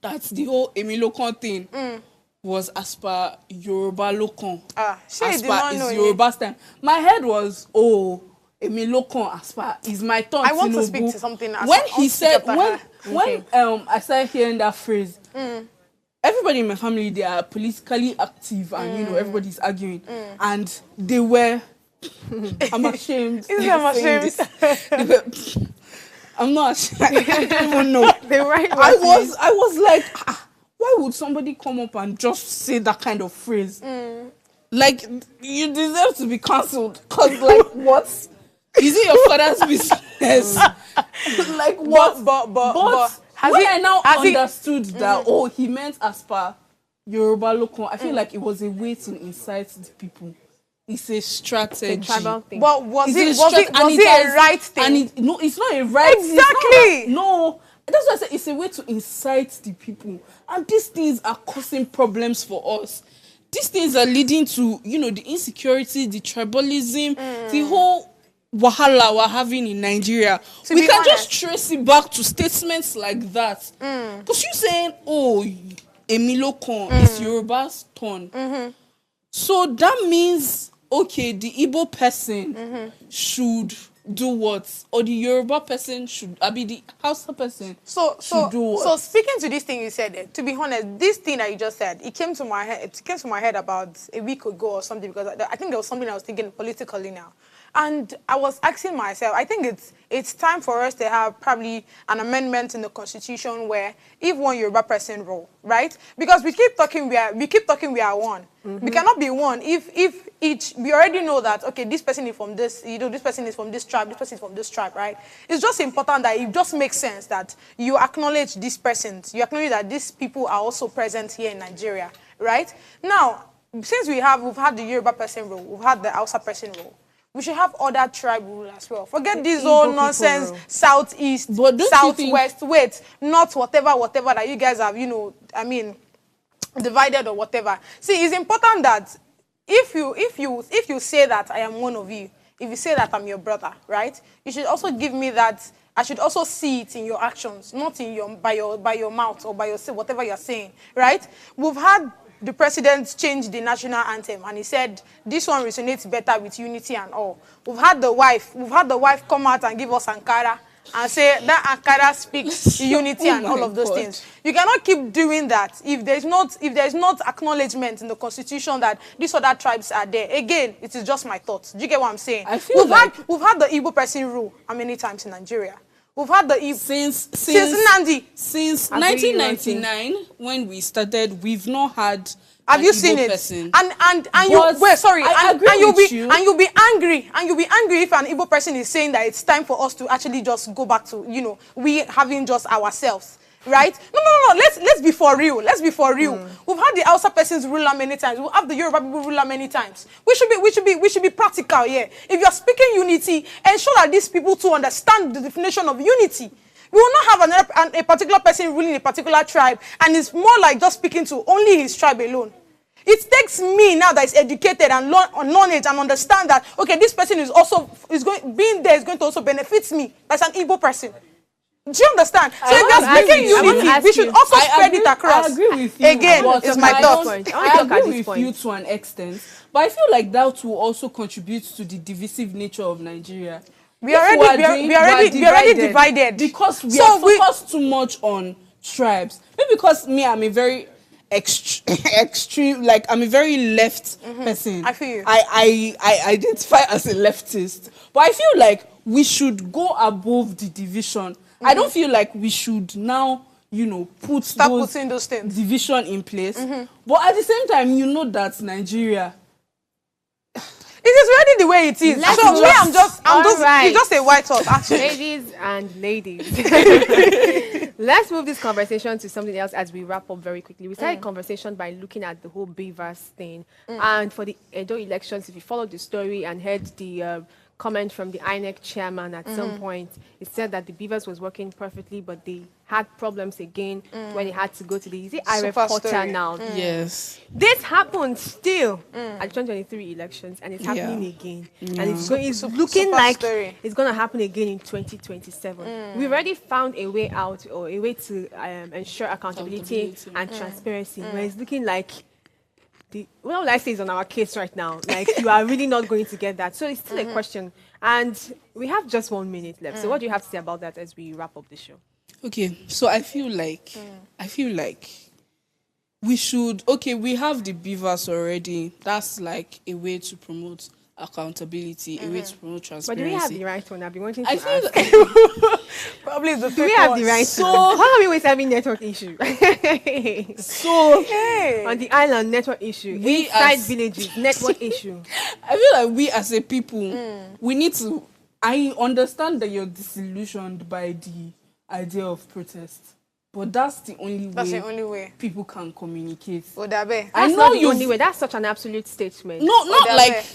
that the whole Emilokon thing was as per Yoruba Lokon. She As did per not is know Yoruba style. My head was, Emilokon Aspa is my thought. I want to speak to something. When he said, when I started hearing that phrase, everybody in my family, they are politically active and, you know, everybody's arguing. And they were, I'm ashamed. I'm ashamed. I'm not ashamed. I don't even know. I was like, why would somebody come up and just say that kind of phrase? Like, you deserve to be cancelled. Because, like, what? Is it your father's business? Like, what? But when I now understood that, oh, he meant as per Yoruba local, I feel like it was a way to incite the people. It's a strategy. It's a tribal thing. But was it a right thing? And no, it's not a right thing. Exactly. No. That's why I said it's a way to incite the people. And these things are causing problems for us. These things are leading to, you know, the insecurity, the tribalism, the whole wahala we're having in Nigeria. We can just trace it back to statements like that. Because you're saying, oh, Emilokon is Yoruba's turn. So that means, okay, the Igbo person should do what? Or the Yoruba person should, I mean the Hausa person should do what? So speaking to this thing you said, to be honest, this thing that you just said, it came to my head about a week ago or something, because I think there was something I was thinking politically now. And I was asking myself, I think it's time for us to have probably an amendment in the constitution where if one Yoruba person rule, right? Because we keep talking we are one. We cannot be one if each, we already know that, okay, this person is from this, you know, this person is from this tribe, this person is from this tribe, right? It's just important that it just makes sense that you acknowledge these persons, you acknowledge that these people are also present here in Nigeria, right? Now, since we've had the Yoruba person rule, we've had the Hausa person rule, we should have other tribe rule as well. Forget this whole nonsense, southeast, southwest, wait, not whatever that you guys have, you know, I mean, divided or whatever. See, it's important that if you say that I am one of you, if you say that I'm your brother, right, you should also give me that. I should also see it in your actions, not in your by your mouth or by your whatever you're saying, right? We've had the president change the national anthem, and he said this one resonates better with unity and all. We've had the wife come out and give us Ankara and say that Ankara speaks unity and all of those things. You cannot keep doing that if there's not acknowledgement in the constitution that these other tribes are there. Again, it is just my thoughts. Do you get what I'm saying? We've had the Igbo person rule how many times in Nigeria? We've had the Igbo since 1999 when we started. We've not had. Have you seen it? Person. And you'll be angry if an Igbo person is saying that it's time for us to actually just go back to, you know, we having just ourselves. Right? No. Let's be for real. We've had the Hausa persons ruler many times. We'll have the Yoruba people ruler many times. We should be practical here. If you're speaking unity, ensure that these people too understand the definition of unity. We will not have a particular person ruling a particular tribe, and it's more like just speaking to only his tribe alone. It takes me now that is educated and knowledge and understand that, okay, this person is going to also benefit me as an Igbo person. Do you understand? So if you're speaking unity, we should also spread it across. I agree with you. Again, it's my thought. I agree with you to an extent, but I feel like that will also contribute to the divisive nature of Nigeria. We are already divided because we are focused too much on tribes. Maybe because me, I'm a very extreme, like I'm a very left person. I feel you. I identify as a leftist, but I feel like we should go above the division. I don't feel like we should now, you know, putting those things, division in place. But at the same time, you know that Nigeria, it is already the way it is. It's just a white thought, actually. Ladies and ladies. Let's move this conversation to something else as we wrap up very quickly. We started a conversation by looking at the whole Beavers thing. And for the Edo elections, if you followed the story and heard the comment from the INEC chairman at some point, he said that the Beavers was working perfectly, but they had problems again when they had to go to the IRF portal now. Yes. This happened still at 2023 elections, and it's happening again. And it's looking like it's going to happen again in 2027. We've already found a way out, or a way to ensure accountability and transparency, where it's looking like what would I say is on our case right now? Like, you are really not going to get that. So it's still a question. And we have just 1 minute left. So what do you have to say about that as we wrap up the show? Okay, so I feel like we should, okay, we have the beavers already. That's like a way to promote accountability, a way to promote But transparency. do we have the right one? I've been wanting to I ask. feel that, Probably the Do we have the right So- one? Why are we always having network issue? so Hey. On the island, network issue. We Inside as- villages, network issue. I feel like we as a people, we need to, I understand that you're disillusioned by the idea of protest, but that's the only That's way the only way. people can communicate. Odabe. I That's know not the you. only way. That's such an absolute statement. No, not Odabe. like.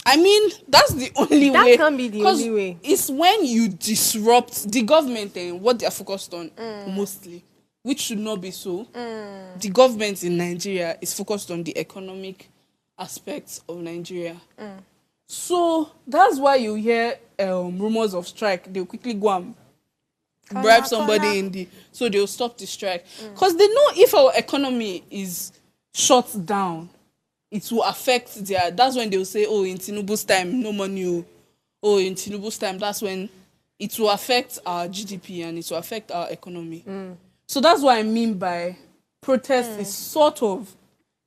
I mean, that's the only That way. can't be the 'Cause only way. It's when you disrupt the government and what they are focused on mostly, which should not be so. The government in Nigeria is focused on the economic aspects of Nigeria. So that's why you hear rumors of strike. They'll quickly go and bribe somebody in the, so they'll stop the strike. Because they know if our economy is shut down, it will affect their, that's when they'll say, oh, in Tinubu's time, no money. Oh, in Tinubu's time, that's when it will affect our GDP and it will affect our economy. So that's what I mean by protest is sort of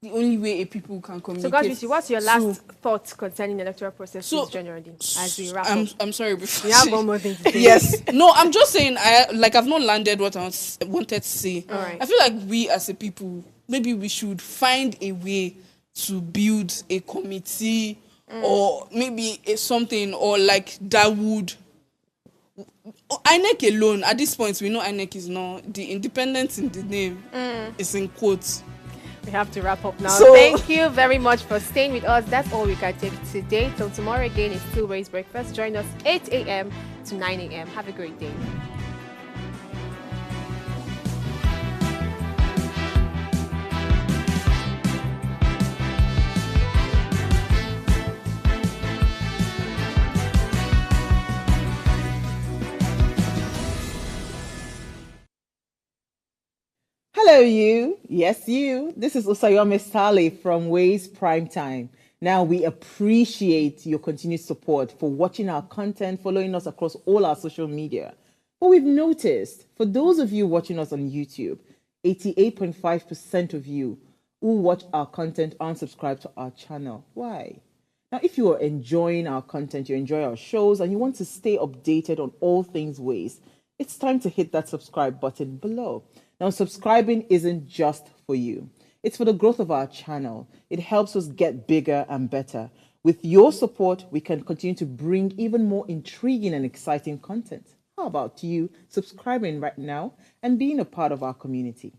the only way a people can So, communicate. Godwin, what's your last thought concerning the electoral process So- generally as we wrap I'm, up? I'm sorry before. We have one more thing to say. Yes. No, I'm just saying, I've not landed what I wanted to say. All right. I feel like we as a people, maybe we should find a way to build a committee or maybe something, or like that would. INEC alone, at this point, we know INEC is not, the independence in the name is in quotes. We have to wrap up now. So- Thank you very much for staying with us. That's all we can take today. Till tomorrow again, it's Still Raise Breakfast. Join us 8 a.m. to 9 a.m. Have a great day. Hello, you. Yes, you. This is Usayome Sale from Ways Prime Time. Now, we appreciate your continued support for watching our content, following us across all our social media. But we've noticed, for those of you watching us on YouTube, 88.5% of you who watch our content aren't subscribed to our channel. Why? Now, if you are enjoying our content, you enjoy our shows, and you want to stay updated on all things Ways, it's time to hit that subscribe button below. Now, subscribing isn't just for you. It's for the growth of our channel. It helps us get bigger and better. With your support, we can continue to bring even more intriguing and exciting content. How about you subscribing right now and being a part of our community?